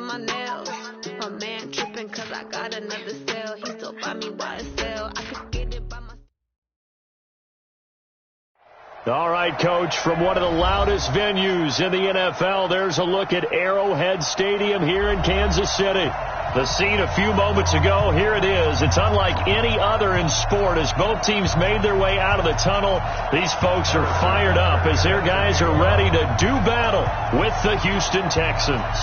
my nails. My man tripping cause I got another sale. He still buy me YSL. I could get it by myself. All right, Coach, from one of the loudest venues in the NFL, there's a look at Arrowhead Stadium here in Kansas City. The scene a few moments ago, here it is. It's unlike any other in sport as both teams made their way out of the tunnel. These folks are fired up as their guys are ready to do battle with the Houston Texans.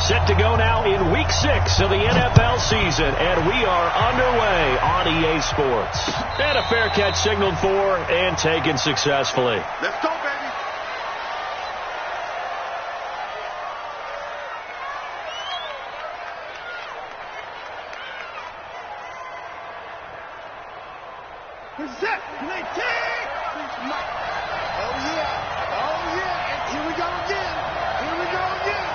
Set to go now in Week 6 of the NFL season, and we are underway on EA Sports. And a fair catch signaled for and taken successfully. Let's go, baby. Set. Play kick. Oh, yeah. Oh, yeah. And here we go again. Here we go again.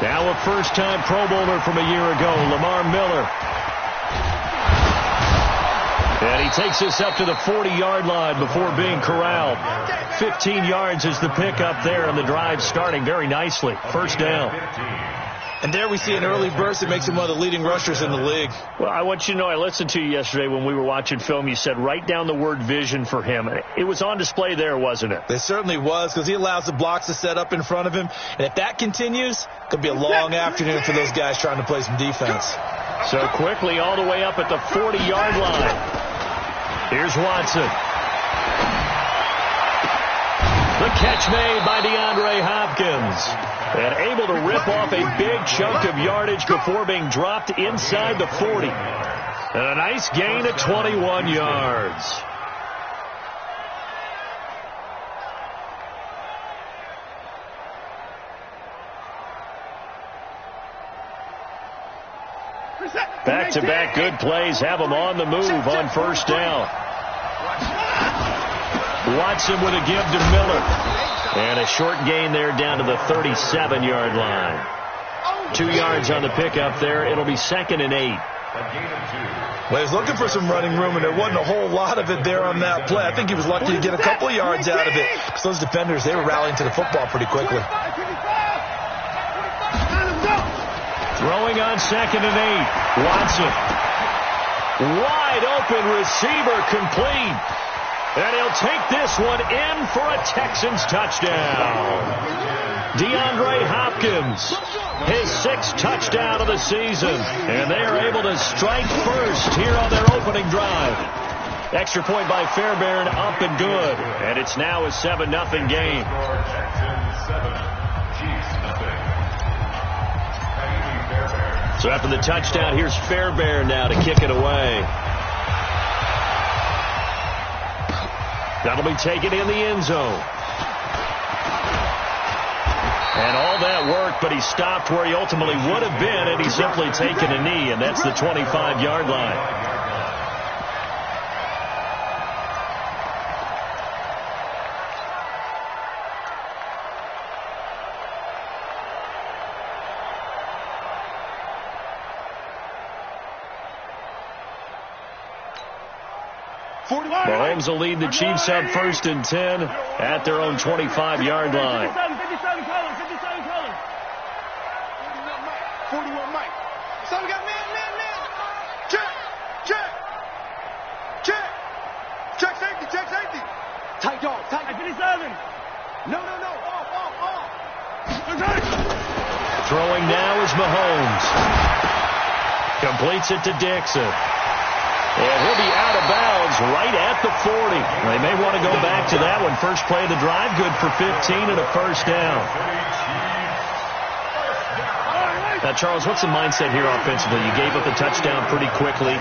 Now a first-time Pro Bowler from a year ago, Lamar Miller. And he takes this up to the 40-yard line before being corralled. 15 yards is the pickup there, and the drive starting very nicely. First down. And there we see an early burst that makes him one of the leading rushers in the league. Well, I want you to know, I listened to you yesterday when we were watching film. You said write down the word vision for him. It was on display there, wasn't it? It certainly was, because he allows the blocks to set up in front of him. And if that continues, it could be a long afternoon for those guys trying to play some defense. So quickly all the way up at the 40-yard line. Here's Watson. The catch made by DeAndre Hopkins. And able to rip off a big chunk of yardage before being dropped inside the 40. And a nice gain of 21 yards. Back-to-back good plays have them on the move on first down. Watson with a give to Miller. And a short gain there down to the 37-yard line. 2 yards on the pickup there. It'll be 2nd and 8. Well, he's looking for some running room, and there wasn't a whole lot of it there on that play. I think he was lucky to get a couple of yards out of it. Because those defenders, they were rallying to the football pretty quickly. Throwing on 2nd and 8. Watson. Wide open receiver complete. And he'll take this one in for a Texans touchdown. DeAndre Hopkins, his 6th touchdown of the season. And they are able to strike first here on their opening drive. Extra point by Fairbairn, up and good. And it's now a 7-0 game. So after the touchdown, here's Fairbairn now to kick it away. That'll be taken in the end zone. And all that work, but he stopped where he ultimately would have been, and he's simply taken a knee, and that's the 25-yard line. Mahomes will lead the Chiefs up 1st and 10 at their own 25-yard line. 41 Mike. So we got man. Check safety. Tight dog. 57. No. Off. Throwing now is Mahomes. Completes it to Dixon. And he'll be out of bounds right at the 40. They may want to go back to that one. First play of the drive, good for 15 and a first down. Now, Charles, what's the mindset here offensively? You gave up the touchdown pretty quickly.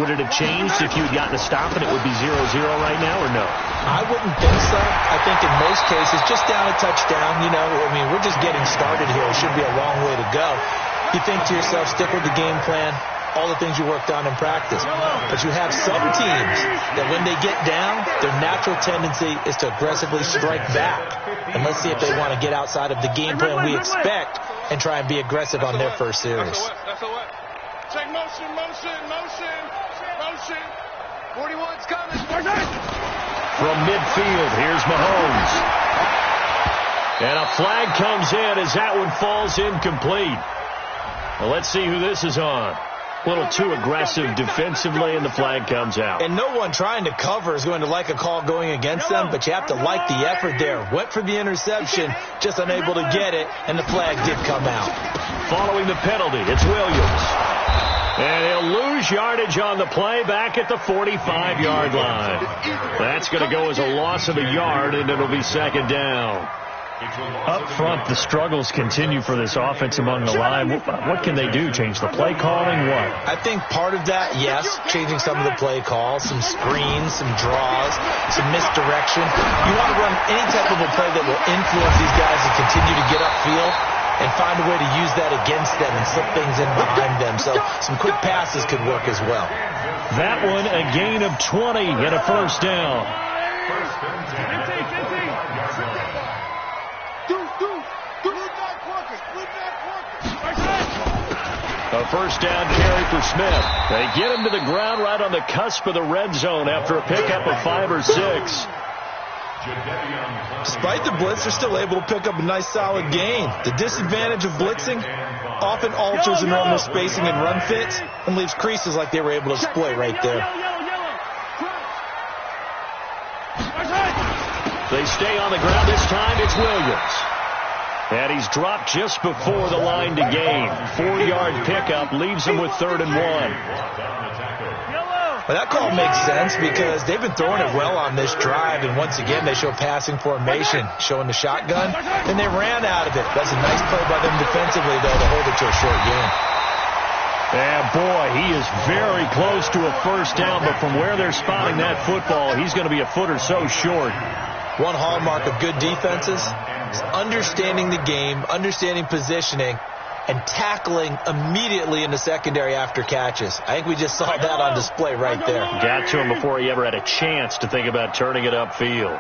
Would it have changed if you had gotten a stop and it would be 0-0 right now, or no? I wouldn't think so. I think in most cases, just down a touchdown, we're just getting started here. It should be a long way to go. You think to yourself, stick with the game plan, all the things you worked on in practice. But you have some teams that when they get down, their natural tendency is to aggressively strike back. And let's see if they want to get outside of the game plan we expect and try and be aggressive on their first series. That's a what? Check motion. 41's coming. From midfield, here's Mahomes. And a flag comes in as that one falls incomplete. Well, let's see who this is on. A little too aggressive defensively, and the flag comes out. And no one trying to cover is going to like a call going against them, but you have to like the effort there. Went for the interception, just unable to get it, and the flag did come out. Following the penalty, it's Williams. And he'll lose yardage on the play back at the 45-yard line. That's going to go as a loss of a yard, and it'll be second down. Up front, the struggles continue for this offense among the line. What can they do? Change the play calling? What? I think part of that, yes, changing some of the play calls, some screens, some draws, some misdirection. You want to run any type of a play that will influence these guys to continue to get upfield and find a way to use that against them and slip things in behind them. So some quick passes could work as well. That one, a gain of 20 and a first down. A first down carry for Smith. They get him to the ground right on the cusp of the red zone after a pickup of 5 or 6. Despite the blitz, they're still able to pick up a nice solid gain. The disadvantage of blitzing often alters the normal spacing and run fits and leaves creases like they were able to exploit right there. They stay on the ground this time. It's Williams. And he's dropped just before the line to gain. 4-yard pickup leaves him with 3rd and 1. Well, that call makes sense because they've been throwing it well on this drive, and once again they show passing formation, showing the shotgun, and they ran out of it. That's a nice play by them defensively, though, to hold it to a short game. And boy, he is very close to a first down, but from where they're spotting that football, he's going to be a foot or so short. One hallmark of good defenses is understanding the game, understanding positioning, and tackling immediately in the secondary after catches. I think we just saw that on display right there. Got to him before he ever had a chance to think about turning it upfield.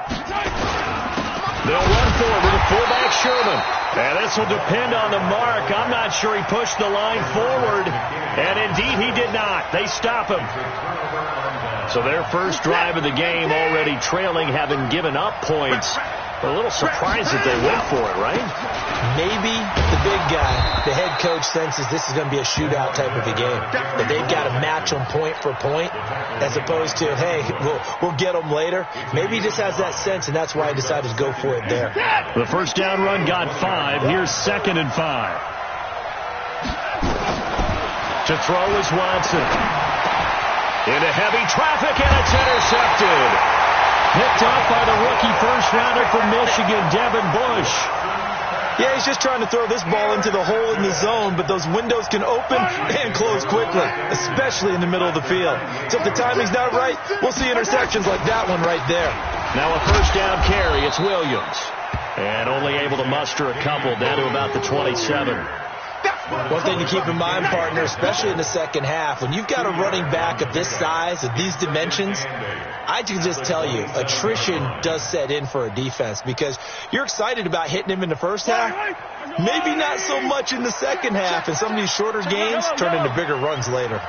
They'll run forward with a fullback Sherman. And this will depend on the mark. I'm not sure he pushed the line forward. And indeed he did not. They stop him. So their first drive of the game already trailing, having given up points. A little surprised that they went for it, right? Maybe the big guy, the head coach, senses this is going to be a shootout type of a game. That they've got to match them point for point as opposed to, hey, we'll get them later. Maybe he just has that sense, and that's why he decided to go for it there. The first down run got 5. Here's 2nd and 5. To throw is Watson. Into heavy traffic, and it's intercepted. Picked up by the rookie first-rounder from Michigan, Devin Bush. Yeah, he's just trying to throw this ball into the hole in the zone, but those windows can open and close quickly, especially in the middle of the field. So if the timing's not right, we'll see interceptions like that one right there. Now a first down carry, it's Williams. And only able to muster a couple down to about the 27. One thing to keep in mind, partner, especially in the second half, when you've got a running back of this size, of these dimensions, I can just tell you, attrition does set in for a defense because you're excited about hitting him in the first half, maybe not so much in the second half, and some of these shorter gains turn into bigger runs later.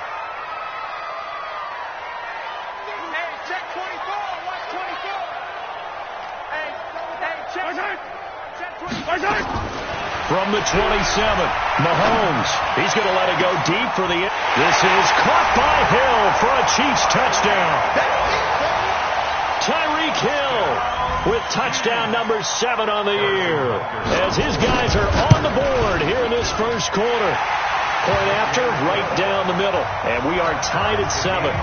From the 27, Mahomes. He's going to let it go deep for the... This is caught by Hill for a Chiefs touchdown. Tyreek Hill with touchdown number 7 on the year. As his guys are on the board here in this first quarter. Point after, right down the middle. And we are tied at 7.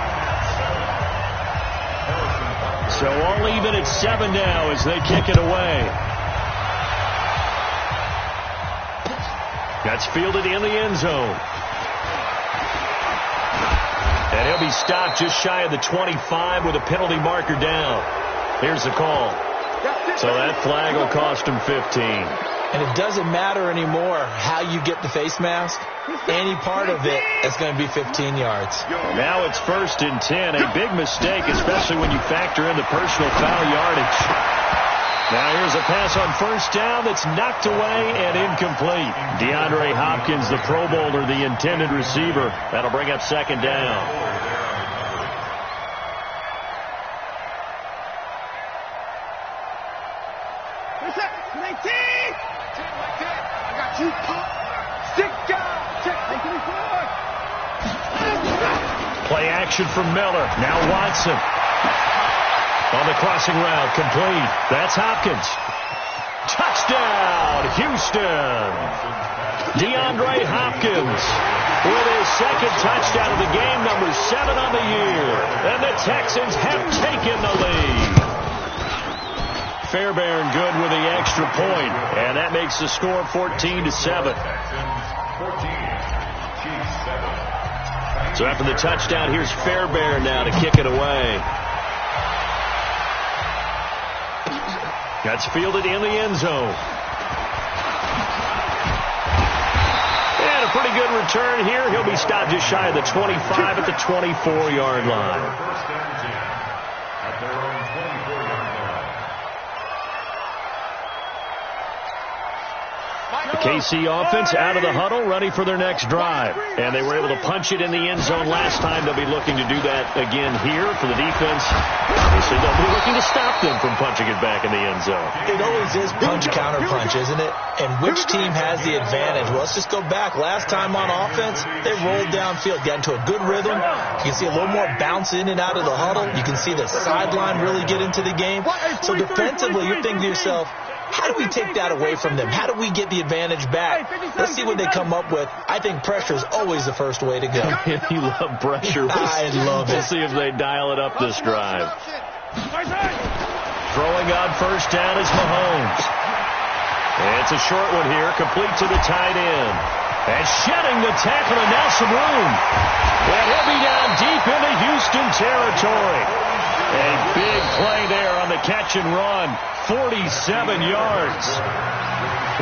So all even at 7 now as they kick it away. That's fielded in the end zone. And he'll be stopped just shy of the 25 with a penalty marker down. Here's the call. So that flag will cost him 15. And it doesn't matter anymore how you get the face mask. Any part of it is going to be 15 yards. Now it's 1st and 10. A big mistake, especially when you factor in the personal foul yardage. Now here's a pass on first down that's knocked away and incomplete. DeAndre Hopkins, the Pro Bowler, the intended receiver. That'll bring up 2nd down. What's that? 19! I got you, Pop. Stick down. Check. Take me forward. Play action from Miller. Now Watson. On the crossing route, complete. That's Hopkins. Touchdown, Houston. DeAndre Hopkins with his second touchdown of the game, number 7 on the year. And the Texans have taken the lead. Fairbairn good with the extra point, and that makes the score 14-7. So after the touchdown, here's Fairbairn now to kick it away. That's fielded in the end zone. And a pretty good return here. He'll be stopped just shy of the 25 at the 24-yard line. The KC offense out of the huddle, ready for their next drive. And they were able to punch it in the end zone last time. They'll be looking to do that again here for the defense. Obviously, they'll be looking to stop them from punching it back in the end zone. It always is punch-counter-punch, isn't it? And which team has the advantage? Well, let's just go back. Last time on offense, they rolled downfield, got into a good rhythm. You can see a little more bounce in and out of the huddle. You can see the sideline really get into the game. So defensively, you're thinking to yourself, how do we take that away from them? How do we get the advantage back? Let's see what they come up with. I think pressure is always the first way to go. You love pressure. I love it. We'll see if they dial it up this drive. Throwing on first down is Mahomes. And it's a short one here, complete to the tight end. And shedding the tackle, and now some room. And he'll be down deep into Houston territory. A big play there on the catch and run. 47 yards.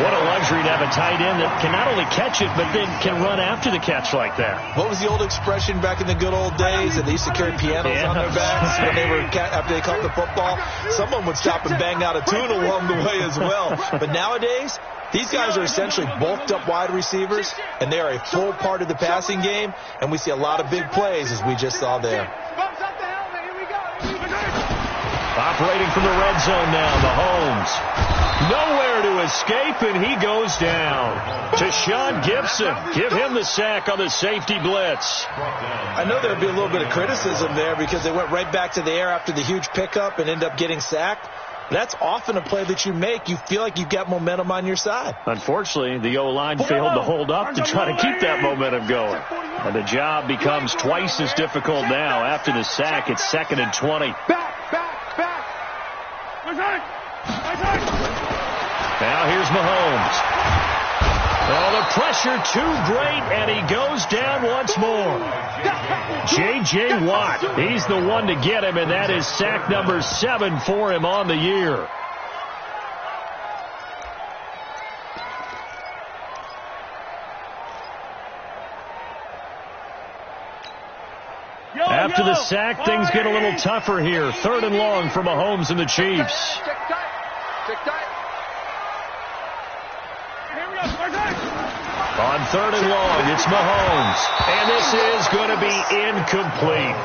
What a luxury to have a tight end that can not only catch it, but then can run after the catch like that. What was the old expression back in the good old days that they used to carry pianos on their backs when they were after they caught the football? Someone would stop and bang out a tune along the way as well. But nowadays, these guys are essentially bulked up wide receivers, and they are a full part of the passing game, and we see a lot of big plays as we just saw there. Operating from the red zone now, Mahomes. Nowhere to escape, and he goes down. To Sean Gibson. Give him the sack on the safety blitz. I know there would be a little bit of criticism there because they went right back to the air after the huge pickup and ended up getting sacked. That's often a play that you make. You feel like you've got momentum on your side. Unfortunately, the O-line failed to hold up to try to keep that momentum going. And the job becomes twice as difficult now. After the sack, it's 2nd and 20. Now here's Mahomes. Oh, the pressure too great, and he goes down once more. J.J. Watt, he's the one to get him, and that is sack number 7 for him on the year. After the sack, things get a little tougher here. 3rd and long for Mahomes and the Chiefs. On 3rd and long, it's Mahomes. And this is going to be incomplete.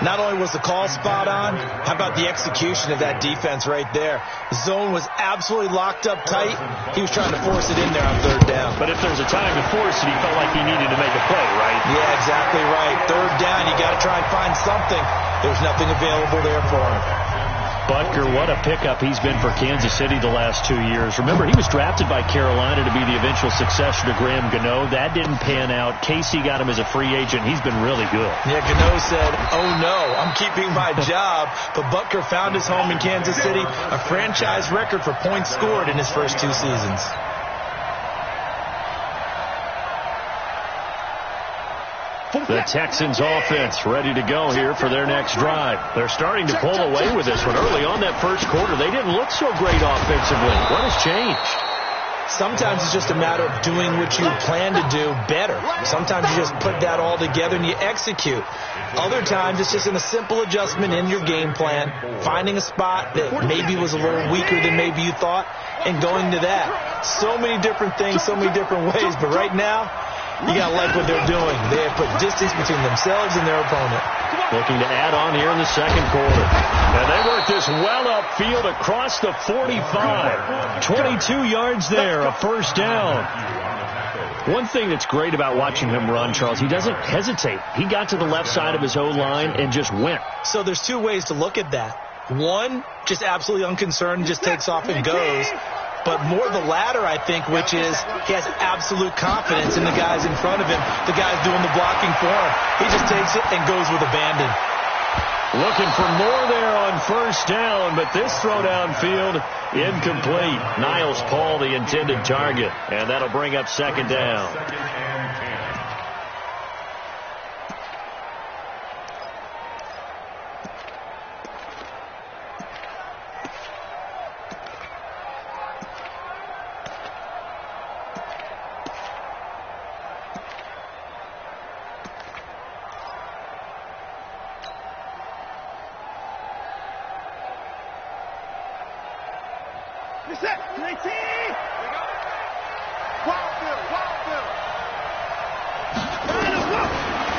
Not only was the call spot on, how about the execution of that defense right there? The zone was absolutely locked up tight. He was trying to force it in there on 3rd down. But if there's a time to force it, he felt like he needed to make a play, right? Yeah, exactly right. 3rd down, you got to try and find something. There's nothing available there for him. Butker, what a pickup he's been for Kansas City the last 2 years. Remember, he was drafted by Carolina to be the eventual successor to Graham Gano. That didn't pan out. Casey got him as a free agent. He's been really good. Yeah, Gano said, oh no, I'm keeping my job. But Butker found his home in Kansas City, a franchise record for points scored in his first 2 seasons. The Texans offense ready to go here for their next drive. They're starting to pull away with this one. Early on that first quarter, they didn't look so great offensively. What has changed? Sometimes it's just a matter of doing what you plan to do better. Sometimes you just put that all together and you execute. Other times it's just in a simple adjustment in your game plan, finding a spot that maybe was a little weaker than maybe you thought, and going to that. So many different things, so many different ways, but right now, You got to like what they're doing. They have put distance between themselves and their opponent. Looking to add on here in the second quarter. And they work this well upfield across the 45. 22 yards there, a first down. One thing that's great about watching him run, Charles, he doesn't hesitate. He got to the left side of his O-line and just went. So there's two ways to look at that. One, just absolutely unconcerned, just takes off and goes. But more the latter, I think, which is he has absolute confidence in the guys in front of him, the guys doing the blocking for him. He just takes it and goes with abandon. Looking for more there on first down, but this throw downfield incomplete. Niles Paul, the intended target, and that'll bring up second down.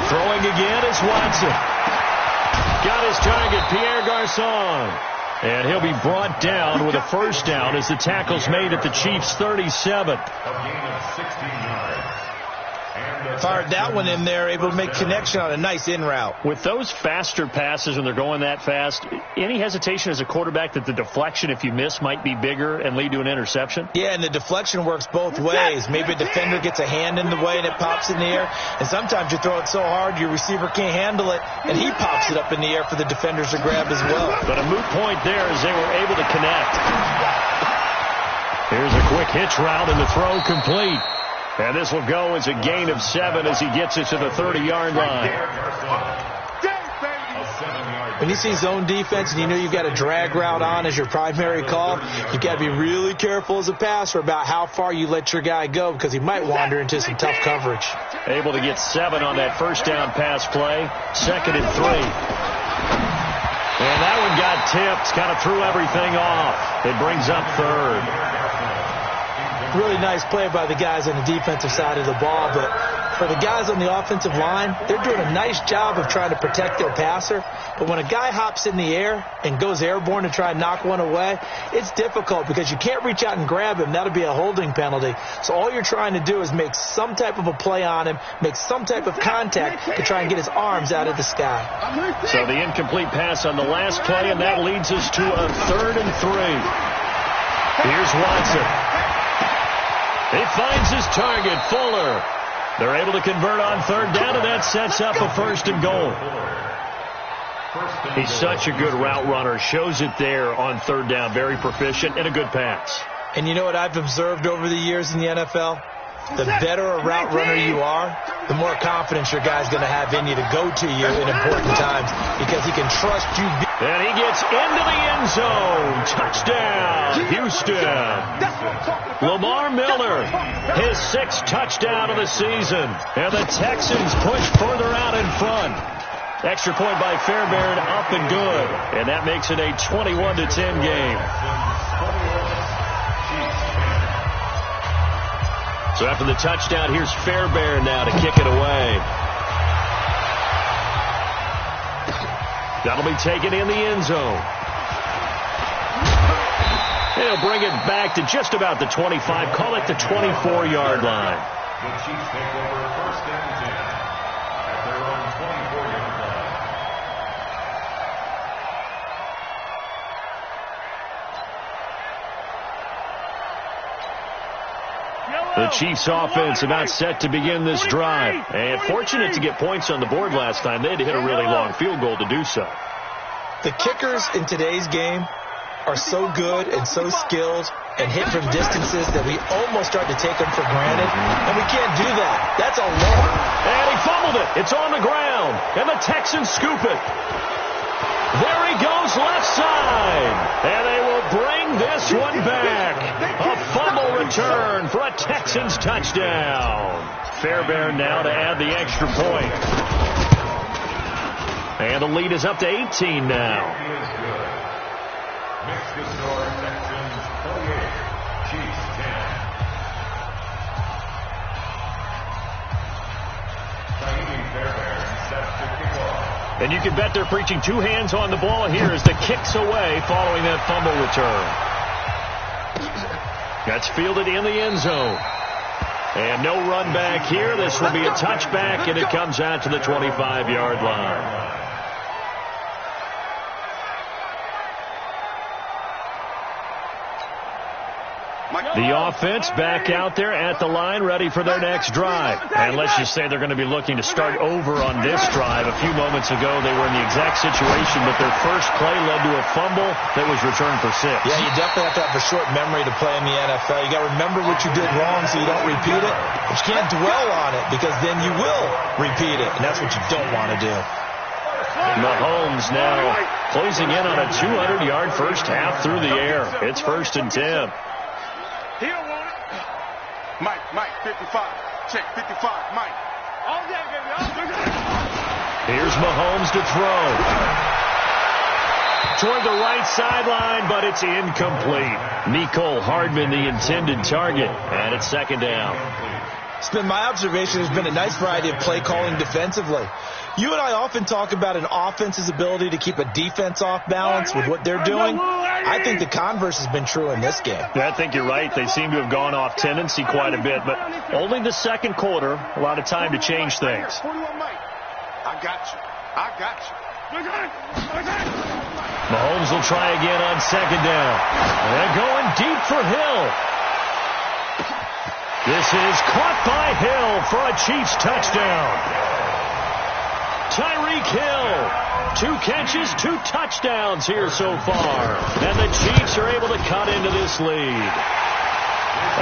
Throwing again is Watson. Got his target, Pierre Garçon. And he'll be brought down with a first down as the tackle's made at the Chiefs' 37. Fired that one in there, able to make connection on a nice in route. With those faster passes when they're going that fast, any hesitation as a quarterback that the deflection, if you miss, might be bigger and lead to an interception? Yeah, and the deflection works both ways. Maybe a defender gets a hand in the way and it pops in the air. And sometimes you throw it so hard your receiver can't handle it, and he pops it up in the air for the defenders to grab as well. But a moot point there as they were able to connect. Here's a quick hitch route and the throw complete. And this will go as a gain of 7 as he gets it to the 30-yard line. When you see zone defense and you know you've got a drag route on as your primary call, you've got to be really careful as a passer about how far you let your guy go because he might wander into some tough coverage. Able to get 7 on that first down pass play. 2nd and 3. And that one got tipped. Kind of threw everything off. It brings up 3rd. Really nice play by the guys on the defensive side of the ball, but for the guys on the offensive line, they're doing a nice job of trying to protect their passer. But when a guy hops in the air and goes airborne to try and knock one away, it's difficult because you can't reach out and grab him. That'll be a holding penalty. So all you're trying to do is make some type of a play on him, make some type of contact to try and get his arms out of the sky. So the incomplete pass on the last play, and that leads us to a 3rd and 3. Here's Watson. He finds his target, Fuller. They're able to convert on 3rd down, and that sets up a 1st and goal. He's such a good route runner. Shows it there on 3rd down. Very proficient and a good pass. And you know what I've observed over the years in the NFL? The better a route runner you are, the more confidence your guy's going to have in you to go to you in important times because he can trust you. And he gets into the end zone. Touchdown, Houston. Lamar Miller, his 6th touchdown of the season. And the Texans push further out in front. Extra point by Fairbairn, up and good. And that makes it a 21-10 game. So after the touchdown, here's Fairbairn now to kick it away. That'll be taken in the end zone. They'll bring it back to just about the 25. Call it the 24-yard line. The Chiefs take over 1st and 10 at their own 24-yard line. The Chiefs offense about set to begin this drive. And fortunate to get points on the board last time. They had to hit a really long field goal to do so. The kickers in today's game are so good and so skilled and hit from distances that we almost start to take them for granted. And we can't do that. That's a long. And he fumbled it. It's on the ground. And the Texans scoop it. There he goes left side. And they will bring this one back. A fumble return for a Texans touchdown. Fairbairn now to add the extra point. And the lead is up to 18 now. Makes the score Texans 48, Chiefs 10. And you can bet they're preaching two hands on the ball here as the kick's away following that fumble return. That's fielded in the end zone. And no run back here. This will be a touchback, and it comes out to the 25-yard line. The offense back out there at the line, ready for their next drive. And let's just say they're going to be looking to start over on this drive. A few moments ago, they were in the exact situation, but their first play led to a fumble that was returned for 6. Yeah, you definitely have to have a short memory to play in the NFL. You got to remember what you did wrong so you don't repeat it. But you can't dwell on it because then you will repeat it, and that's what you don't want to do. Mahomes now closing in on a 200-yard first half through the air. It's 1st and 10. Mike, 55. Check, 55, Mike. All day, baby, all day. Here's Mahomes to throw. Toward the right sideline, but it's incomplete. Mecole Hardman, the intended target, and it's 2nd down. It's been my observation. There's been a nice variety of play calling defensively. You and I often talk about an offense's ability to keep a defense off balance with what they're doing. I think the converse has been true in this game. Yeah, I think you're right. They seem to have gone off tendency quite a bit, but only the second quarter, a lot of time to change things. I got you. Mahomes will try again on 2nd down. And going deep for Hill. This is caught by Hill for a Chiefs touchdown. Tyreek Hill, 2 catches, 2 touchdowns here so far. And the Chiefs are able to cut into this lead.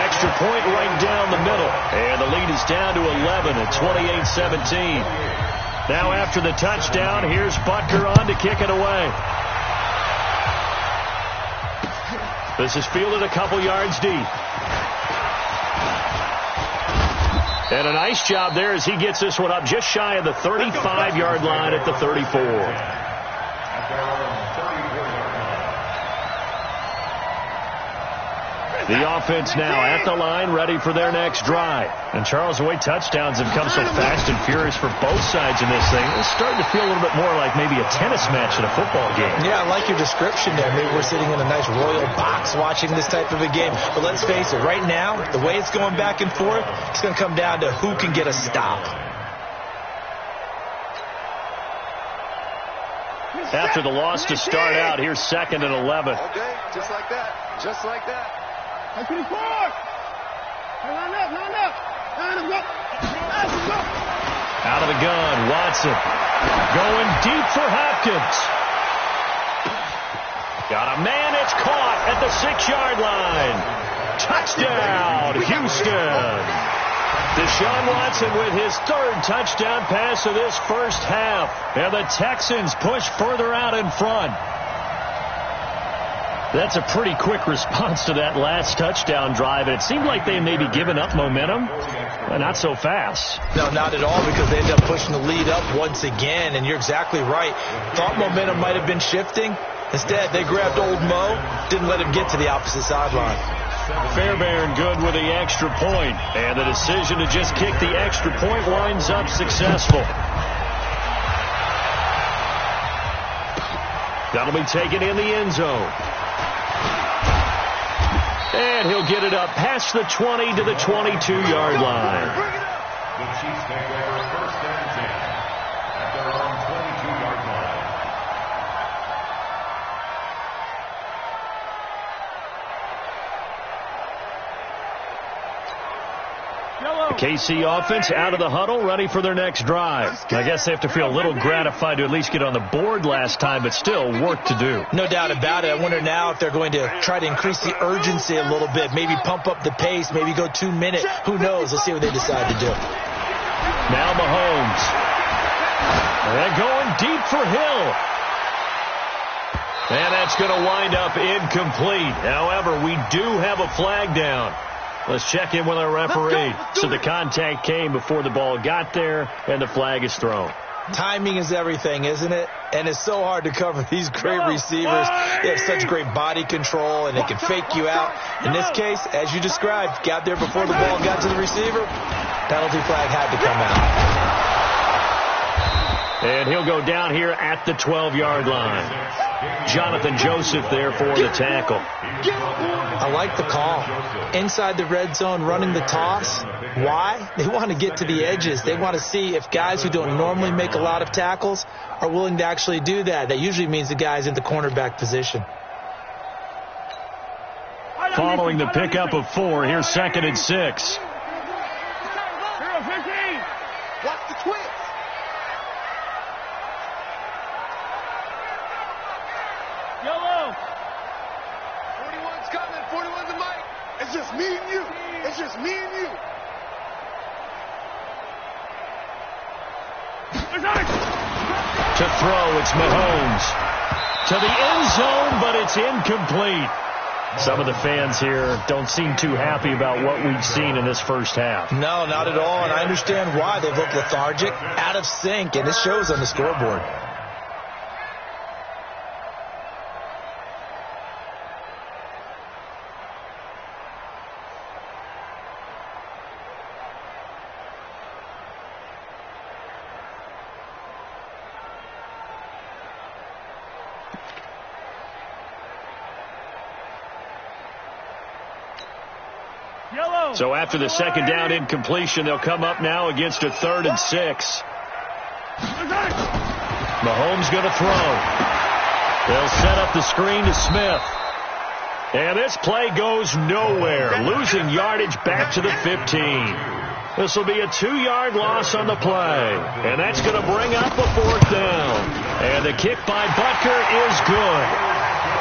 Extra point right down the middle. And the lead is down to 11 at 28-17. Now after the touchdown, here's Butker on to kick it away. This is fielded a couple yards deep. And a nice job there as he gets this one up just shy of the 35-yard line at the 34. The offense now at the line, ready for their next drive. And Charles, the way touchdowns have come so fast and furious for both sides in this thing, it's starting to feel a little bit more like maybe a tennis match in a football game. Yeah, I like your description there. Maybe we're sitting in a nice royal box watching this type of a game. But let's face it, right now, the way it's going back and forth, it's going to come down to who can get a stop. After the loss to start out, here's 2nd and 11. Okay, just like that. Just like that. 24. Line up. Out of the gun, Watson. Going deep for Hopkins. Got a man, it's caught at the 6-yard line. Touchdown, Houston. Deshaun Watson with his 3rd touchdown pass of this first half. And the Texans push further out in front. That's a pretty quick response to that last touchdown drive. And it seemed like they maybe given up momentum. Not so fast. No, not at all, because they end up pushing the lead up once again. And you're exactly right. Thought momentum might have been shifting. Instead, they grabbed old Mo, didn't let him get to the opposite sideline. Fairbairn good with the extra point. And the decision to just kick the extra point winds up successful. That'll be taken in the end zone. And he'll get it up past the 20 to the 22-yard line. The Chiefs take over 1st and 10 at their own 22-yard line. The KC offense out of the huddle, ready for their next drive. I guess they have to feel a little gratified to at least get on the board last time, but still work to do. No doubt about it. I wonder now if they're going to try to increase the urgency a little bit, maybe pump up the pace, maybe go 2 minutes. Who knows? Let's see what they decide to do. Now Mahomes. And going deep for Hill. And that's going to wind up incomplete. However, we do have a flag down. Let's check in with our referee. So the contact came before the ball got there, and the flag is thrown. Timing is everything, isn't it? And it's so hard to cover these great receivers. They have such great body control, and they can fake you out. In this case, as you described, got there before the ball got to the receiver. Penalty flag had to come out. And he'll go down here at the 12-yard line. Jonathan Joseph there for the tackle. I like the call. Inside the red zone, running the toss. Why? They want to get to the edges. They want to see if guys who don't normally make a lot of tackles are willing to actually do that. That usually means the guy's in the cornerback position. Following the pickup of 4, here's 2nd and 6. Watch the twist. Yellow. 41's coming. 41's the mic. It's just me and you. It's just me and you. To throw, it's Mahomes. To the end zone, but it's incomplete. Some of the fans here don't seem too happy about what we've seen in this first half. No, not at all, and I understand why. They've looked lethargic, out of sync, and it shows on the scoreboard. So after the second down incompletion, they'll come up now against a 3rd and 6. Mahomes going to throw. They'll set up the screen to Smith. And this play goes nowhere, losing yardage back to the 15. This will be a 2-yard loss on the play. And that's going to bring up a 4th down. And the kick by Butker is good.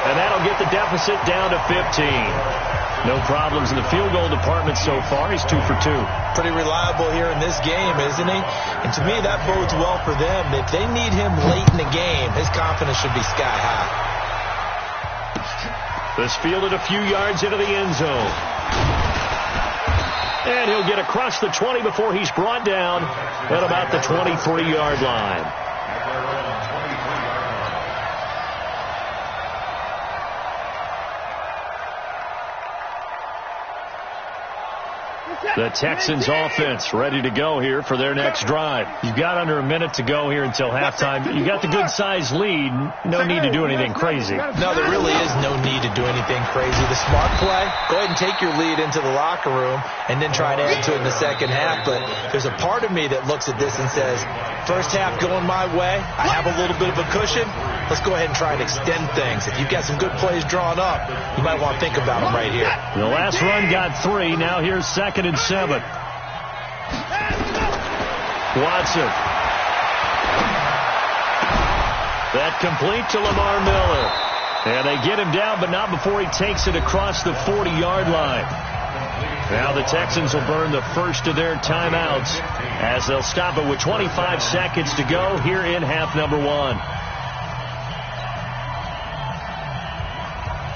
And that'll get the deficit down to 15. No problems in the field goal department so far. He's 2 for 2. Pretty reliable here in this game, isn't he? And to me, that bodes well for them. If they need him late in the game, his confidence should be sky high. This fielded a few yards into the end zone. And he'll get across the 20 before he's brought down at about the 23-yard line. The Texans offense ready to go here for their next drive. You've got under a minute to go here until halftime. You got the good-sized lead. No need to do anything crazy. No, there really is no need to do anything crazy. The smart play, go ahead and take your lead into the locker room and then try to add to it in the second half. But there's a part of me that looks at this and says, first half going my way, I have a little bit of a cushion. Let's go ahead and try and extend things. If you've got some good plays drawn up, you might want to think about them right here. The last run got 3. Now here's 2nd and 7. Watson. That complete to Lamar Miller. And they get him down, but not before he takes it across the 40-yard line. Now the Texans will burn the first of their timeouts as they'll stop it with 25 seconds to go here in half number 1.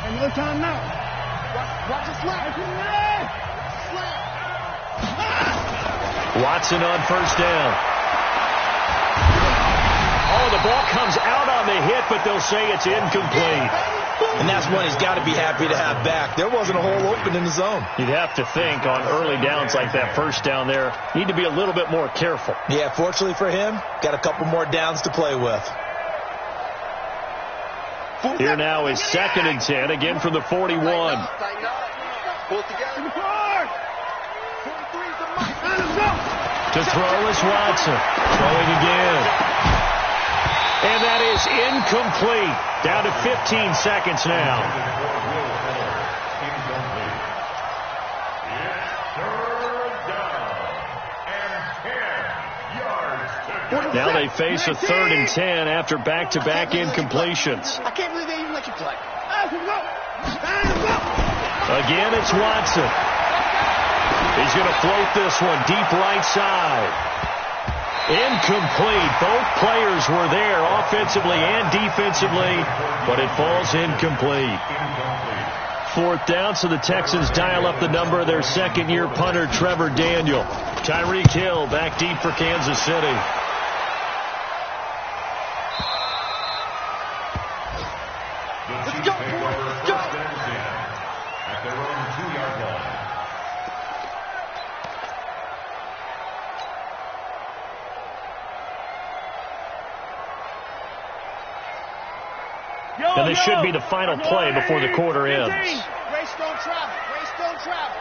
Another time now. Watch the slap. Watson on first down. Oh, the ball comes out on the hit, but they'll say it's incomplete. And that's one he's got to be happy to have back. There wasn't a hole open in the zone. You'd have to think on early downs like that first down there, need to be a little bit more careful. Yeah, fortunately for him, got a couple more downs to play with. Here now is 2nd and 10, again from the 41. Pull together. To throw is Watson. Throwing again. And that is incomplete. Down to 15 seconds now. Now they face a 3rd and 10 after back-to-back incompletions. I can't believe they even let you play. Again, it's Watson. He's going to float this one deep right side. Incomplete. Both players were there offensively and defensively, but it falls incomplete. 4th down, so the Texans dial up the number of their second-year punter, Trevor Daniel. Tyreek Hill back deep for Kansas City. Let's go, boys. Let's go. At their own 2-yard line. And this should be the final play before the quarter ends. Race don't travel. Race don't travel.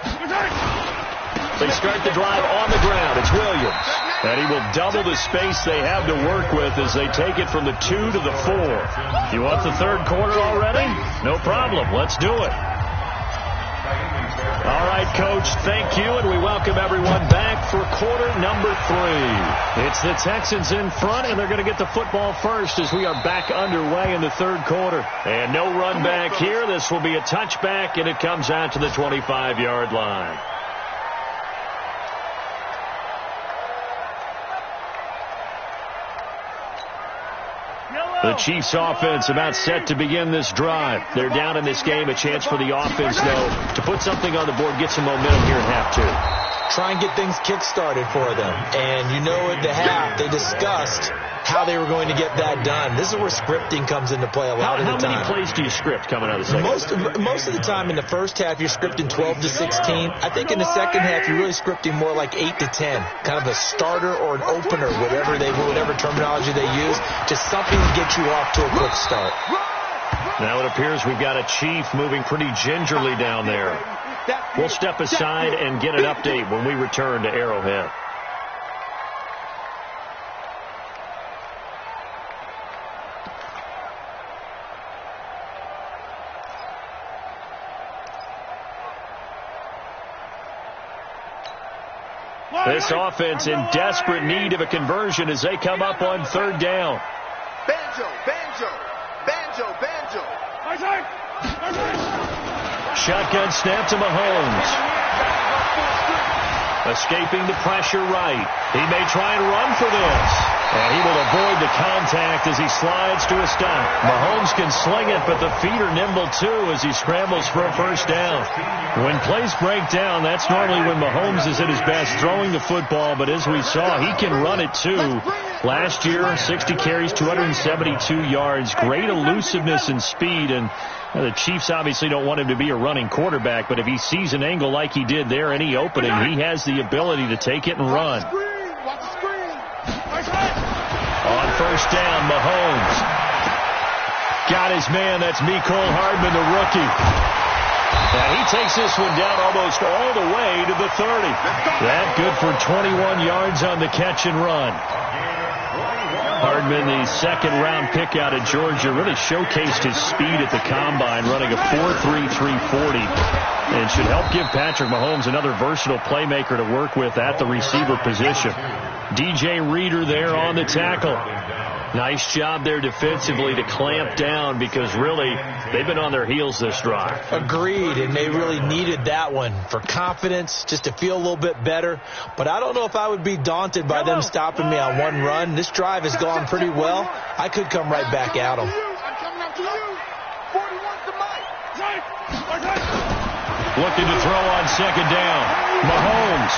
They start the drive on the ground. It's Williams. And he will double the space they have to work with as they take it from the 2 to the 4. You want the third quarter already? No problem. Let's do it. All right, Coach, thank you, and we welcome everyone back for quarter number 3. It's the Texans in front, and they're going to get the football first as we are back underway in the third quarter. And no run back here. This will be a touchback, and it comes out to the 25-yard line. The Chiefs offense about set to begin this drive. They're down in this game. A chance for the offense, though, to put something on the board, get some momentum here at half 2. Try and get things kick-started for them. And you know at the half, they discussed how they were going to get that done. This is where scripting comes into play a lot of the time. How many plays do you script coming out of the second? Most of the time in the first half, you're scripting 12 to 16. I think in the second half, you're really scripting more like 8 to 10. Kind of a starter or an opener, whatever terminology they use. Just something to get you off to a quick start. Now it appears we've got a Chief moving pretty gingerly down there. We'll step aside and get an update when we return to Arrowhead. This offense in desperate need of a conversion as they come up on third down. Banjo, banjo, banjo, banjo. Shotgun snap to Mahomes. Escaping the pressure right. He may try and run for this. And he will avoid the contact as he slides to a stop. Mahomes can sling it, but the feet are nimble too as he scrambles for a first down. When plays break down, that's normally when Mahomes is at his best throwing the football, but as we saw, he can run it too. Last year, 60 carries, 272 yards, great elusiveness and speed, and the Chiefs obviously don't want him to be a running quarterback, but if he sees an angle like he did there, any opening, he has the ability to take it and run. On first down, Mahomes. Got his man, that's Mecole Hardman, the rookie. And he takes this one down almost all the way to the 30. That good for 21 yards on the catch and run. Hardman, the second-round pick out of Georgia, really showcased his speed at the combine, running a 4.3 340, and should help give Patrick Mahomes another versatile playmaker to work with at the receiver position. DJ Reader there on the tackle. Nice job there defensively to clamp down because really they've been on their heels this drive. Agreed, and they really needed that one for confidence, just to feel a little bit better. But I don't know if I would be daunted by them stopping me on one run. This drive has gone pretty well. I could come right back at them. Looking to throw on second down. Mahomes.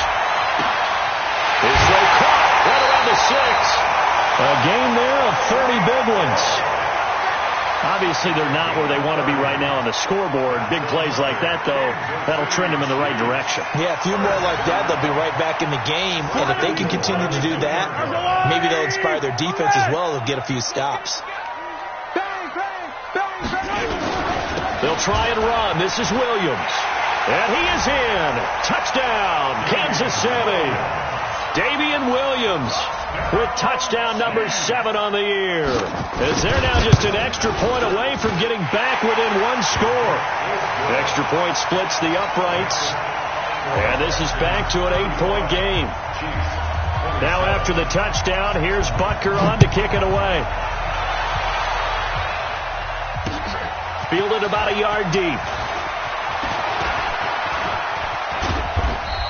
His throw caught right around the 6. A gain there of 30 big ones. Obviously, they're not where they want to be right now on the scoreboard. Big plays like that, though, that'll trend them in the right direction. Yeah, a few more like that, they'll be right back in the game. And if they can continue to do that, maybe they'll inspire their defense as well. They'll get a few stops. They'll try and run. This is Williams. And he is in. Touchdown, Kansas City. Davian Williams with touchdown number 7 on the year. As they're now just an extra point away from getting back within one score. Extra point splits the uprights. And this is back to an 8-point game. Now after the touchdown, here's Butker on to kick it away. Fielded about a yard deep.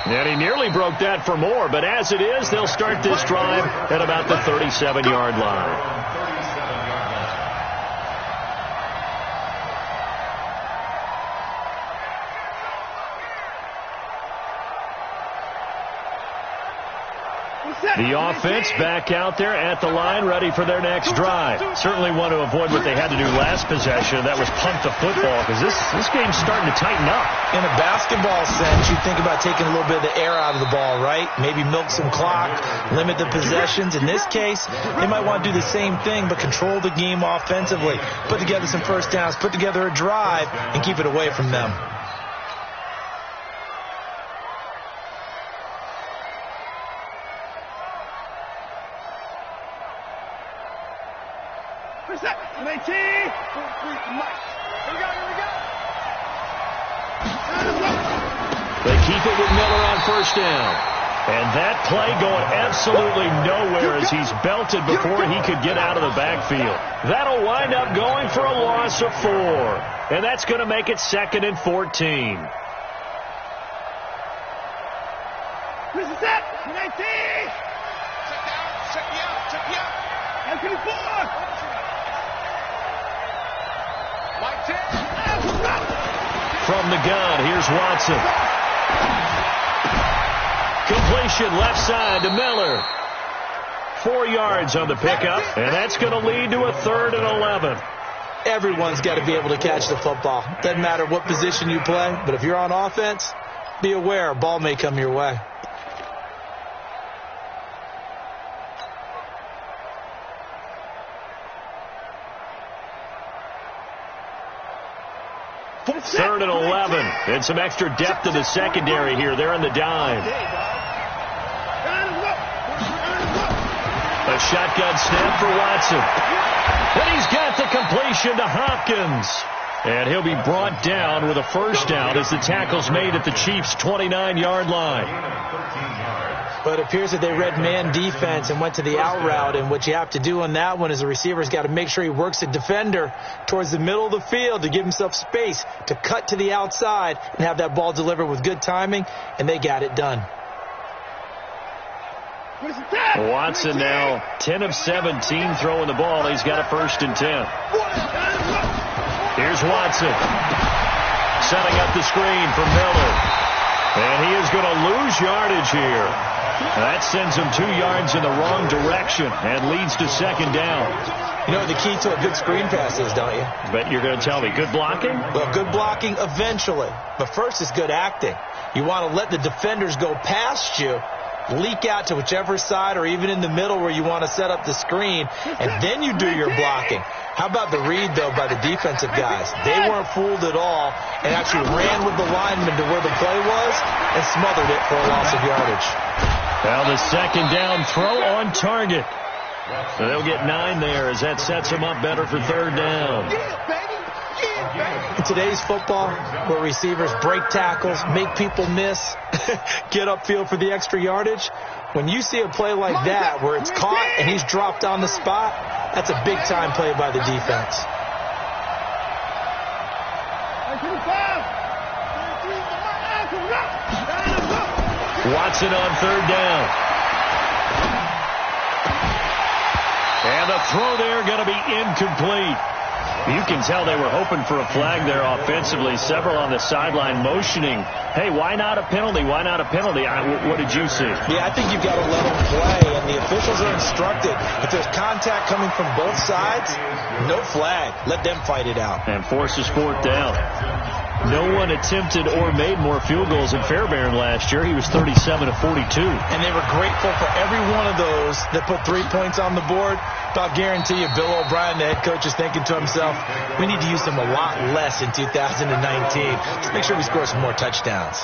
And he nearly broke that for more, but as it is, they'll start this drive at about the 37-yard line. The offense back out there at the line, ready for their next drive. Certainly want to avoid what they had to do last possession. That was punt the football, because this game's starting to tighten up. In a basketball sense, you think about taking a little bit of the air out of the ball, right? Maybe milk some clock, limit the possessions. In this case, they might want to do the same thing, but control the game offensively. Put together some first downs, put together a drive, and keep it away from them. They keep it with Miller on first down. And that play going absolutely nowhere as he's belted before he could get out of the backfield. That'll wind up going for a loss of 4. And that's going to make it 2nd and 14. This is it. 19. Check me out. From the gun, here's Watson. Completion left side to Miller. 4 yards on the pickup, and that's going to lead to a 3rd and 11. Everyone's got to be able to catch the football. Doesn't matter what position you play, but if you're on offense, be aware a ball may come your way. Third and 11, and some extra depth to the secondary here. They're in the dime. A shotgun snap for Watson. And he's got the completion to Hopkins. And he'll be brought down with a first down as the tackle's made at the Chiefs' 29-yard line. But it appears that they read man defense and went to the out route, and what you have to do on that one is the receiver's got to make sure he works the defender towards the middle of the field to give himself space to cut to the outside and have that ball delivered with good timing, and they got it done. Watson now 10 of 17 throwing the ball. He's got a 1st and 10. Here's Watson setting up the screen for Miller. And he is going to lose yardage here. That sends him 2 yards in the wrong direction and leads to 2nd down. You know what the key to a good screen pass is, don't you? But you're going to tell me, good blocking? Well, good blocking eventually. But first is good acting. You want to let the defenders go past you, leak out to whichever side or even in the middle where you want to set up the screen, and then you do your blocking. How about the read, though, by the defensive guys? They weren't fooled at all and actually ran with the lineman to where the play was and smothered it for a loss of yardage. Well, the 2nd down throw on target. So they'll get 9 there as that sets them up better for 3rd down. In today's football, where receivers break tackles, make people miss, get upfield for the extra yardage, when you see a play like that where it's caught and he's dropped on the spot, that's a big-time play by the defense. Watson on 3rd down. And the throw there going to be incomplete. You can tell they were hoping for a flag there offensively. Several on the sideline motioning, hey, why not a penalty? Why not a penalty? What did you see? Yeah, I think you've got to let them play, and the officials are instructed. If there's contact coming from both sides, no flag. Let them fight it out. And forces 4th down. No one attempted or made more field goals than Fairbairn last year. He was 37 of 42. And they were grateful for every one of those that put 3 points on the board. But I'll guarantee you, Bill O'Brien, the head coach, is thinking to himself, we need to use them a lot less in 2019. Let's make sure we score some more touchdowns.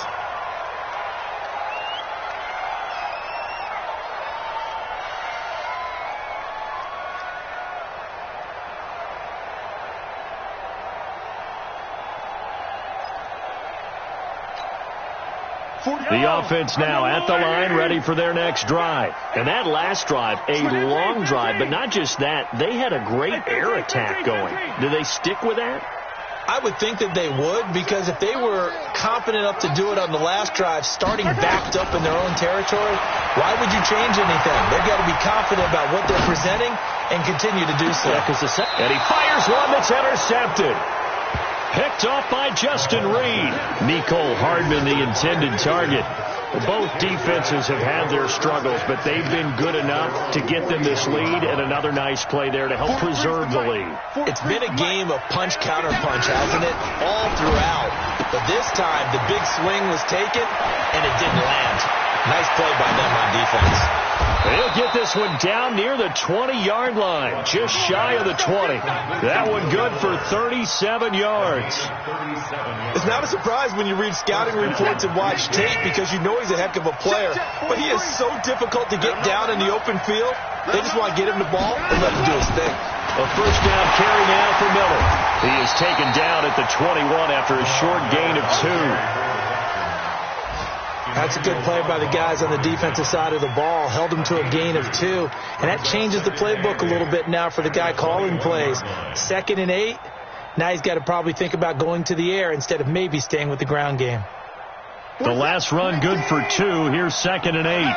The offense now at the line, ready for their next drive. And that last drive, a long drive, but not just that. They had a great air attack going. Do they stick with that? I would think that they would, because if they were confident enough to do it on the last drive, starting backed up in their own territory, why would you change anything? They've got to be confident about what they're presenting and continue to do so. And he fires one that's intercepted. Picked off by Justin Reed. Nicole Hardman, the intended target. Both defenses have had their struggles, but they've been good enough to get them this lead, and another nice play there to help preserve the lead. It's been a game of punch-counter-punch, hasn't it? All throughout. But this time, the big swing was taken, and it didn't land. Nice play by them on defense. He'll get this one down near the 20-yard line, just shy of the 20. That one good for 37 yards. It's not a surprise when you read scouting reports and watch tape because you know he's a heck of a player. But he is so difficult to get down in the open field. They just want to get him the ball and let him do his thing. A first down carry now for Miller. He is taken down at the 21 after a short gain of 2. That's a good play by the guys on the defensive side of the ball. Held him to a gain of 2. And that changes the playbook a little bit now for the guy calling plays. 2nd and 8. Now he's got to probably think about going to the air instead of maybe staying with the ground game. The last run good for 2. Here's 2nd and 8.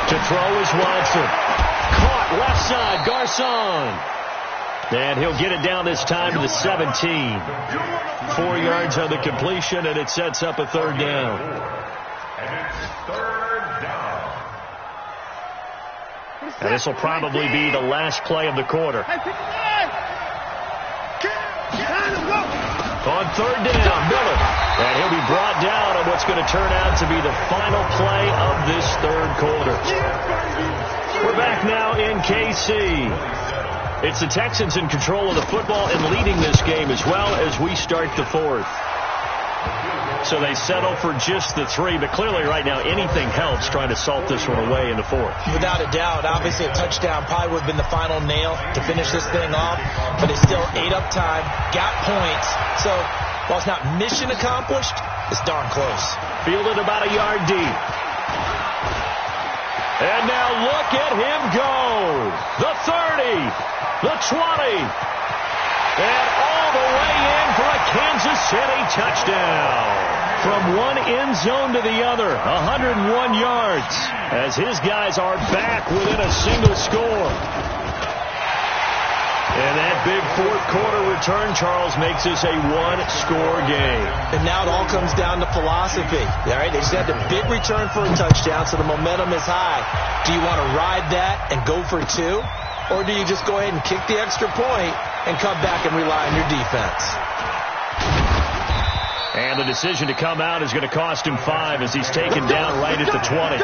To throw is Watson. Caught left side, Garcon. And he'll get it down this time to the 17. 4 yards on the completion, and it sets up a third down. And it's third down. And this will probably be the last play of the quarter. On third down, Miller. And he'll be brought down on what's going to turn out to be the final play of this third quarter. We're back now in KC. It's the Texans in control of the football and leading this game as well as we start the fourth. So they settle for just the 3, but clearly right now anything helps trying to salt this one away in the fourth. Without a doubt, obviously a touchdown probably would have been the final nail to finish this thing off, but it's still ate up time, got points. So while it's not mission accomplished, it's darn close. Fielded about a yard deep. And now look at him go. The 30. The 20, and all the way in for a Kansas City touchdown. From one end zone to the other, 101 yards, as his guys are back within a single score. And that big fourth quarter return, Charles, makes this a one-score game. And now it all comes down to philosophy. All right, they just had the big return for a touchdown, so the momentum is high. Do you want to ride that and go for 2? Or do you just go ahead and kick the extra point and come back and rely on your defense? And the decision to come out is going to cost him 5 as he's taken down right at the 20.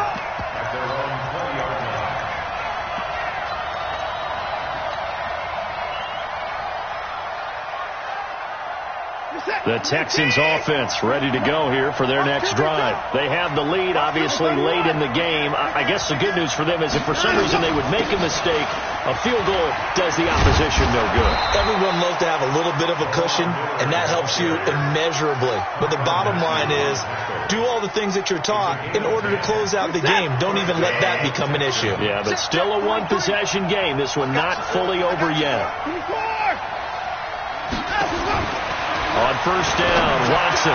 The Texans offense ready to go here for their next drive. They have the lead, obviously, late in the game. I guess the good news for them is if for some reason they would make a mistake, a field goal does the opposition no good. Everyone loves to have a little bit of a cushion, and that helps you immeasurably. But the bottom line is, do all the things that you're taught in order to close out the game. Don't even let that become an issue. Yeah, but still a one-possession game. This one not fully over yet. On first down, Watson.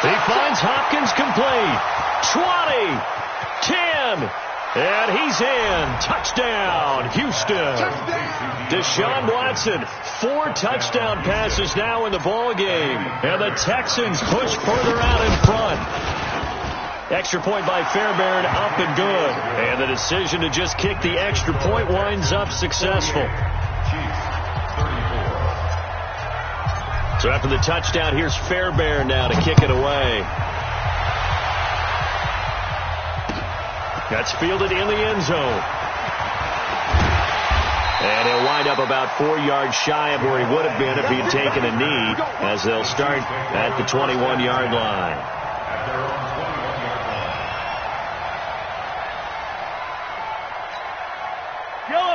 He finds Hopkins complete. 20, 10, and he's in. Touchdown, Houston. Deshaun Watson, 4 touchdown passes now in the ball game. And the Texans push further out in front. Extra point by Fairbairn, up and good. And the decision to just kick the extra point winds up successful. So after the touchdown, here's Fairbairn now to kick it away. That's fielded in the end zone. And he'll wind up about 4 yards shy of where he would have been if he had taken a knee, as they'll start at the 21-yard line.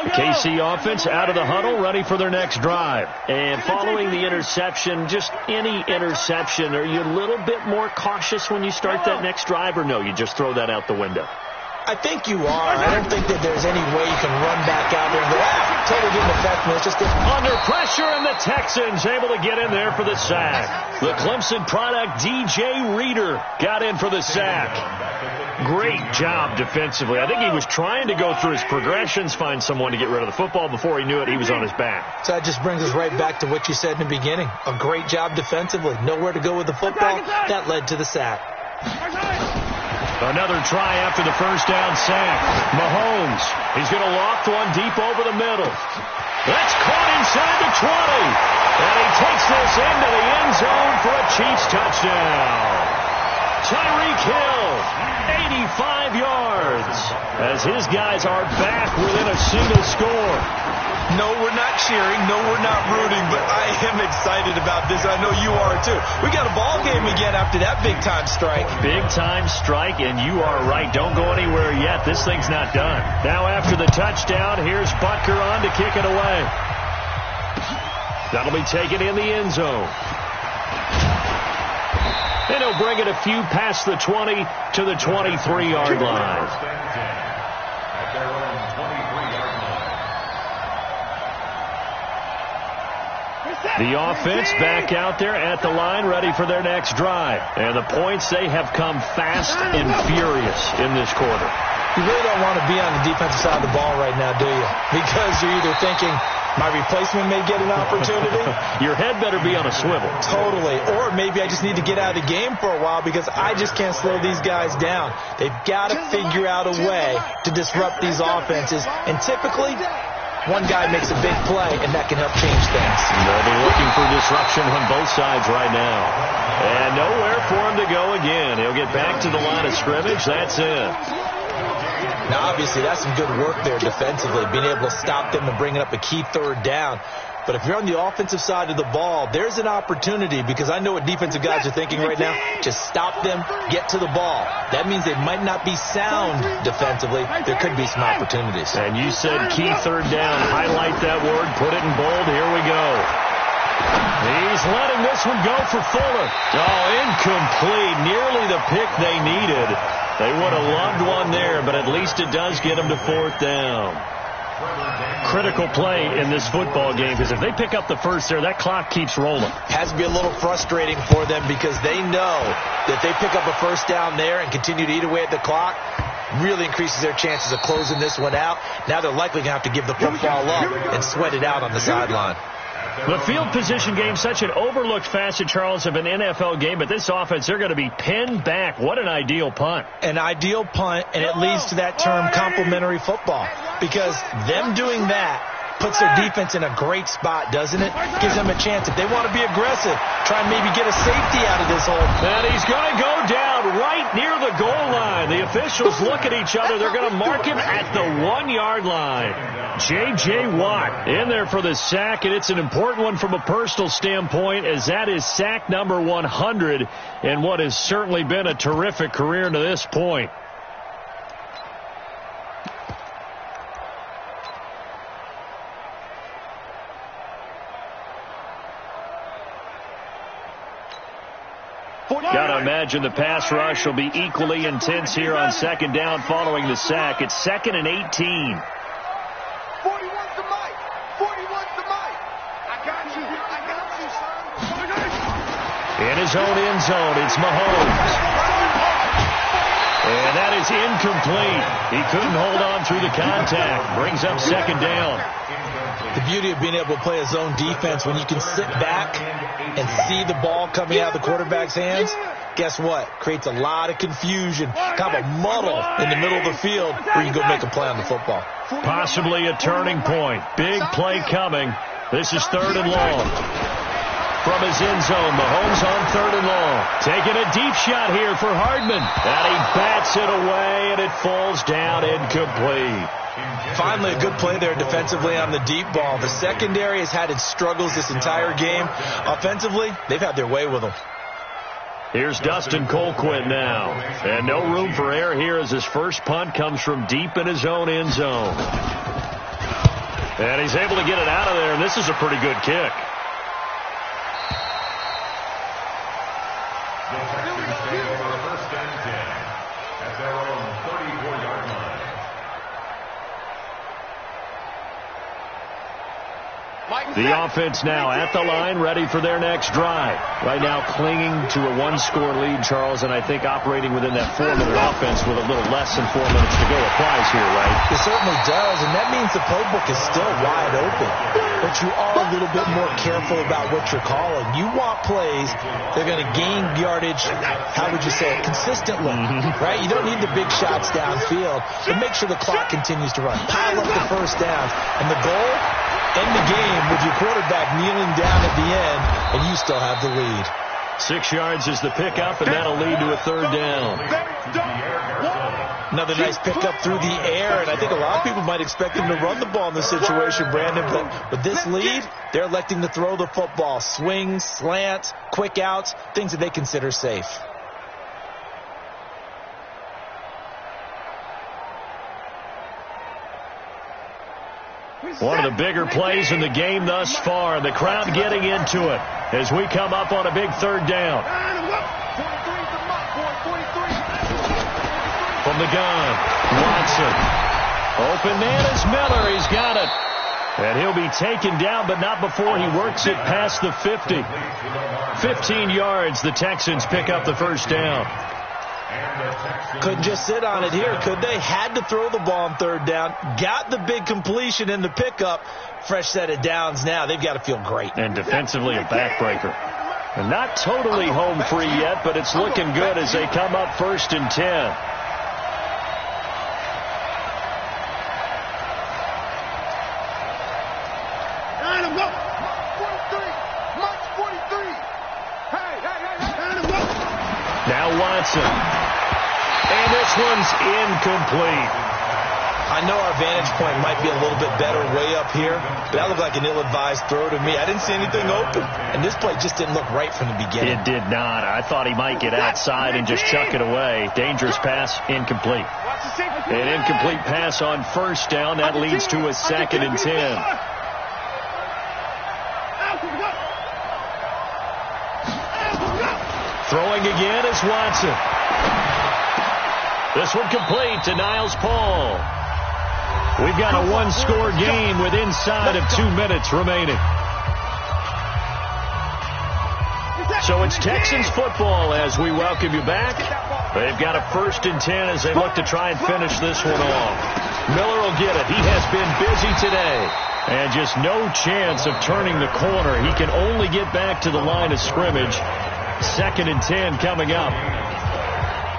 KC offense out of the huddle, ready for their next drive. And following the interception, just any interception, are you a little bit more cautious when you start that next drive, or no, you just throw that out the window? I think you are. I don't think that there's any way you can run back out there and go, totally didn't affect me. It's just under pressure, and the Texans able to get in there for the sack. The Clemson product, DJ Reader, got in for the sack. Great job defensively. I think he was trying to go through his progressions, find someone to get rid of the football. Before he knew it, he was on his back. So that just brings us right back to what you said in the beginning. A great job defensively. Nowhere to go with the football. That led to the sack. Another try after the first down sack. Mahomes, he's going to loft one deep over the middle. That's caught inside the 20. And he takes this into the end zone for a Chiefs touchdown. Tyreek Hill, 85 yards, as his guys are back within a single score. No, we're not cheering. No, we're not rooting, but I am excited about this. I know you are, too. We got a ball game again after that big-time strike. Big-time strike, and you are right. Don't go anywhere yet. This thing's not done. Now after the touchdown, here's Butker on to kick it away. That'll be taken in the end zone. And he'll bring it a few past the 20 to the 23-yard line. The offense back out there at the line, ready for their next drive. And the points, they have come fast and furious in this quarter. You really don't want to be on the defensive side of the ball right now, do you? Because you're either thinking, my replacement may get an opportunity. Your head better be on a swivel. Totally. Or maybe I just need to get out of the game for a while because I just can't slow these guys down. They've got to figure out a way to disrupt these offenses. And typically, one guy makes a big play, and that can help change things. They'll be looking for disruption on both sides right now. And nowhere for him to go again. He'll get back to the line of scrimmage. That's it. Now, obviously, that's some good work there defensively, being able to stop them and bringing up a key third down. But if you're on the offensive side of the ball, there's an opportunity because I know what defensive guys are thinking right now. Just stop them, get to the ball. That means they might not be sound defensively. There could be some opportunities. And you said key third down. Highlight that word. Put it in bold. Here we go. He's letting this one go for Fuller. Oh, incomplete. Nearly the pick they needed. They would have loved one there, but at least it does get them to fourth down. Critical play in this football game because if they pick up the first there, that clock keeps rolling. Has to be a little frustrating for them because they know that they pick up a first down there and continue to eat away at the clock, really increases their chances of closing this one out. Now they're likely going to have to give the football up and sweat it out on the sideline. The field position game, such an overlooked facet, Charles, of an NFL game, but this offense, they're going to be pinned back. What an ideal punt. An ideal punt, and it leads to that term complementary football, because them doing that puts their defense in a great spot, doesn't it? Gives them a chance. If they want to be aggressive, try and maybe get a safety out of this hole. And he's going to go down right near the goal line. The officials look at each other. They're going to mark him at the 1-yard line. J.J. Watt in there for the sack, and it's an important one from a personal standpoint, as that is sack number 100 in what has certainly been a terrific career to this point. Got to imagine the pass rush will be equally intense here on second down following the sack. It's 2nd and 18. 41's the mic. 41's the mic. I got you. I got you, son. In his own end zone, it's Mahomes. And that is incomplete. He couldn't hold on through the contact. Brings up second down. The beauty of being able to play a zone defense, when you can sit back and see the ball coming out of the quarterback's hands, guess what? Creates a lot of confusion, kind of a muddle in the middle of the field where you can go make a play on the football. Possibly a turning point. Big play coming. This is 3rd and long. From his end zone, Mahomes on 3rd and long. Taking a deep shot here for Hardman. And he bats it away, and it falls down incomplete. Finally, a good play there defensively on the deep ball. The secondary has had its struggles this entire game. Offensively, they've had their way with them. Here's Dustin Colquitt now. And no room for error here as his first punt comes from deep in his own end zone. And he's able to get it out of there, and this is a pretty good kick. The Texans take over 1st and 10 at their own 34-yard line. The offense now at the line, ready for their next drive. Right now clinging to a one-score lead, Charles, and I think operating within that 4-minute offense with a little less than 4 minutes to go applies here, right? It certainly does, and that means the playbook is still wide open. But you are a little bit more careful about what you're calling. You want plays that are going to gain yardage, how would you say it, consistently, right? You don't need the big shots downfield, but make sure the clock continues to run. Pile up the first downs, and the goal, end the game with your quarterback kneeling down at the end, and you still have the lead. 6 yards is the pickup, and that'll lead to a third down. Another nice pickup through the air, and I think a lot of people might expect him to run the ball in this situation, Brandon, but with this lead, they're electing to throw the football. Swings, slants, quick outs, things that they consider safe. One of the bigger plays in the game thus far. The crowd getting into it as we come up on a big third down. From the gun, Watson. Open man is Miller. He's got it. And he'll be taken down, but not before he works it past the 50. 15 yards, the Texans pick up the first down. Couldn't just sit on it here, could they? Had to throw the ball on third down. Got the big completion in the pickup. Fresh set of downs now. They've got to feel great. And defensively a backbreaker. And not totally home free yet, but it's looking good as they come up 1st and 10. Now Watson. And this one's incomplete. I know our vantage point might be a little bit better way up here, but that looked like an ill-advised throw to me. I didn't see anything open, and this play just didn't look right from the beginning. It did not. I thought he might get outside and just chuck it away. Dangerous pass, incomplete. An incomplete pass on first down. That leads to a 2nd and 10. Throwing again is Watson. This one complete to Niles Paul. We've got a one-score game with inside of 2 minutes remaining. So it's Texans football as we welcome you back. They've got a 1st and 10 as they look to try and finish this one off. Miller will get it. He has been busy today. And just no chance of turning the corner. He can only get back to the line of scrimmage. 2nd and 10 coming up.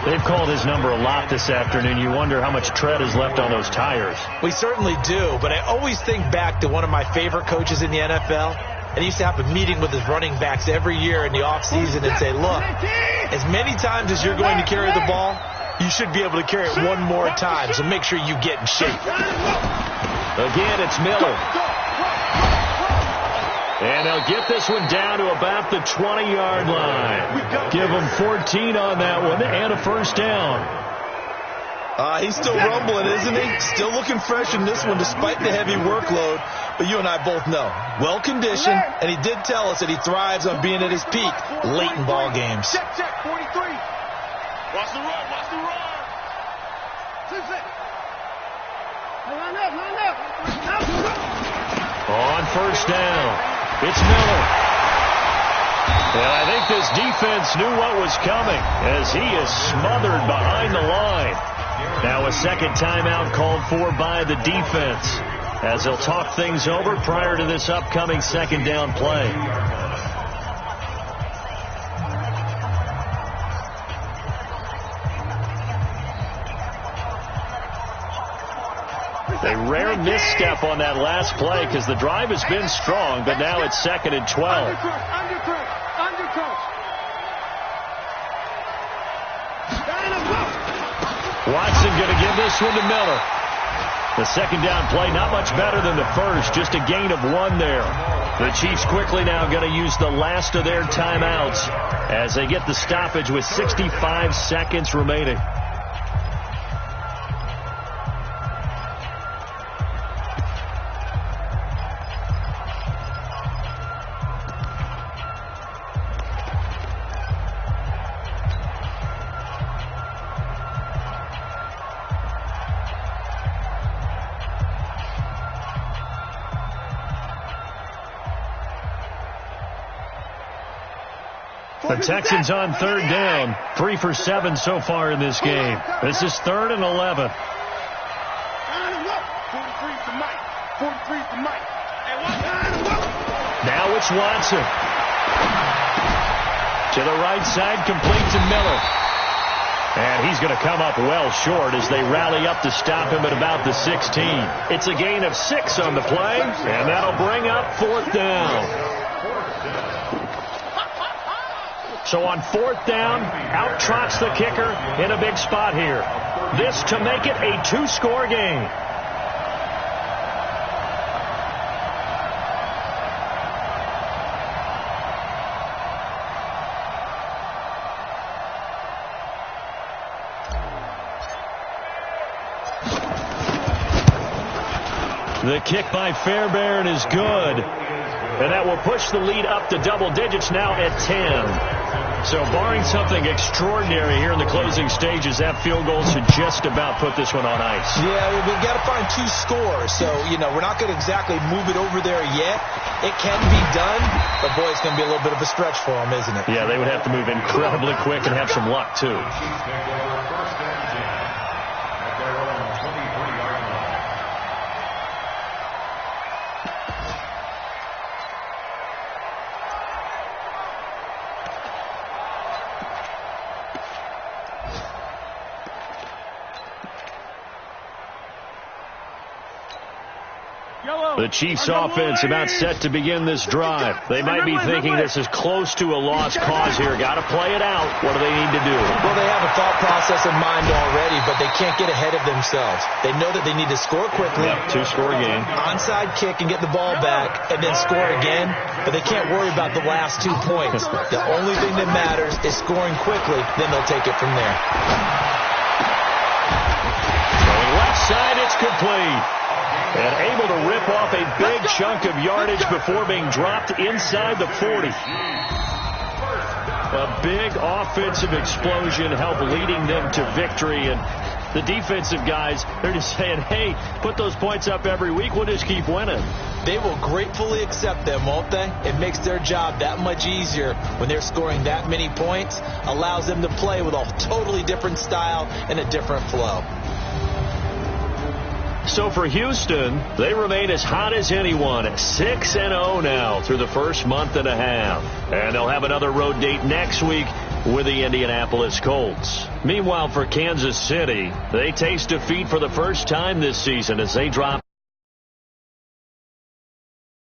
They've called his number a lot this afternoon. You wonder how much tread is left on those tires. We certainly do, but I always think back to one of my favorite coaches in the NFL. And he used to have a meeting with his running backs every year in the offseason and say, look, as many times as you're going to carry the ball, you should be able to carry it one more time, so make sure you get in shape. Again, it's Miller. And they'll get this one down to about the 20-yard line. Give them 14 on that one and a first down. He's still rumbling, isn't he? Still looking fresh in this one despite the heavy workload. But you and I both know, well-conditioned, and he did tell us that he thrives on being at his peak late in ball games. Check, 43. Watch the run, watch the run. On first down, it's Miller. And I think this defense knew what was coming as he is smothered behind the line. Now a second timeout called for by the defense as they'll talk things over prior to this upcoming second down play. A rare misstep on that last play because the drive has been strong, but now it's 2nd and 12. Watson going to give this one to Miller. The second down play, not much better than the first, just a gain of 1 there. The Chiefs quickly now going to use the last of their timeouts as they get the stoppage with 65 seconds remaining. The Texans on third down, 3 for 7 so far in this game. This is 3rd and 11. 43's to Mike. 43's to Mike. Now it's Watson. To the right side, complete to Miller. And he's going to come up well short as they rally up to stop him at about the 16. It's a gain of 6 on the play, and that'll bring up 4th down. So on 4th down, out trots the kicker in a big spot here. This to make it a 2-score game. The kick by Fairbairn is good. And that will push the lead up to double digits now at 10. So barring something extraordinary here in the closing stages, that field goal should just about put this one on ice. Yeah, we've got to find 2 scores. So, we're not going to exactly move it over there yet. It can be done, but boy, it's going to be a little bit of a stretch for them, isn't it? Yeah, they would have to move incredibly quick and have some luck, too. The Chiefs offense about set to begin this drive. They might be thinking this is close to a lost cause here. Got to play it out. What do they need to do? Well, they have a thought process in mind already, but they can't get ahead of themselves. They know that they need to score quickly. Yep, 2-score game. Onside kick and get the ball back and then score again, but they can't worry about the last 2 points. The only thing that matters is scoring quickly, then they'll take it from there. Going left side, it's complete. And able to rip off a big chunk of yardage before being dropped inside the 40. A big offensive explosion helped leading them to victory. And the defensive guys, they're just saying, hey, put those points up every week. We'll just keep winning. They will gratefully accept them, won't they? It makes their job that much easier when they're scoring that many points. Allows them to play with a totally different style and a different flow. So for Houston, they remain as hot as anyone at 6-0 now through the first month and a half. And they'll have another road date next week with the Indianapolis Colts. Meanwhile, for Kansas City, they taste defeat for the first time this season as they drop